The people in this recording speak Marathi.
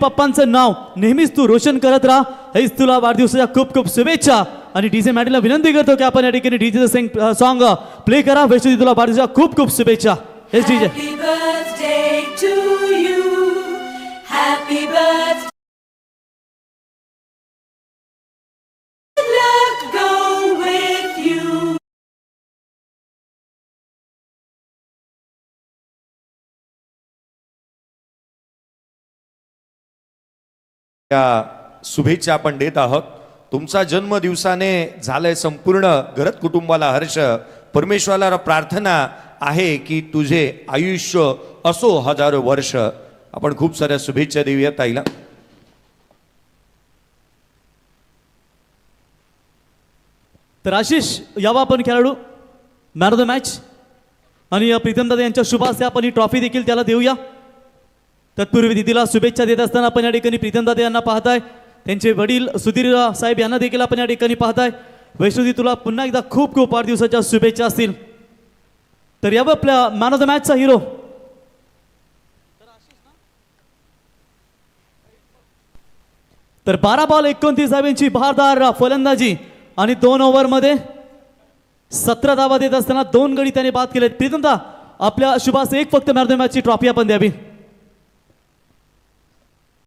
पप्पांचं नाव नेहमीच तू रोशन करत राहा, हेच तुला वाढदिवसाच्या खूप खूप शुभेच्छा. आणि डीजे मॅडीला विनंती करतो की आपण या ठिकाणी डीजेचं सॉन्ग प्ले करा. वैष्णवी तुला वाढदिवसाच्या खूप खूप शुभेच्छा. हेच DJ. Happy birthday to you. Happy birthday. Luck go with you. या शुभेच्छा आपण देत आहोत. तुमचा जन्मदिवसाने झालंय संपूर्ण घरत कुटुंबाला हर्ष. परमेश्वराला प्रार्थना आहे की तुझे आयुष्य असो हजारो वर्ष. आपण खूप साऱ्या शुभेच्छा देऊया ताईला. तर आशिष यावा आपण खेळाडू मॅन ऑफ द मॅच. आणि प्रीतम दादा यांच्या शुभ हस्ते आपण ही ट्रॉफी देखील त्याला देऊया. तत्पूर्वी दिदीला शुभेच्छा देत असताना आपण या ठिकाणी प्रीतम दादा यांना पाहताय, त्यांचे वडील सुधीर साहेब यांना देखील आपण या ठिकाणी पाहताय. वैष्णवी तुला पुन्हा एकदा खूप खूप वाढदिवसाच्या शुभेच्छा असतील. तर यावं आपल्या मॅन ऑफ द मॅचचा हिरो. तर 12 बॉल 29 धावांची बहारदार फलंदाजी आणि 2 ओव्हरमध्ये 17 धावा देत असताना 2 गडी त्याने बाद केलेत. प्रीतमदा आपल्या शुभास एक फक्त मॅन ऑफ द मॅचची ट्रॉफी आपण द्यावी.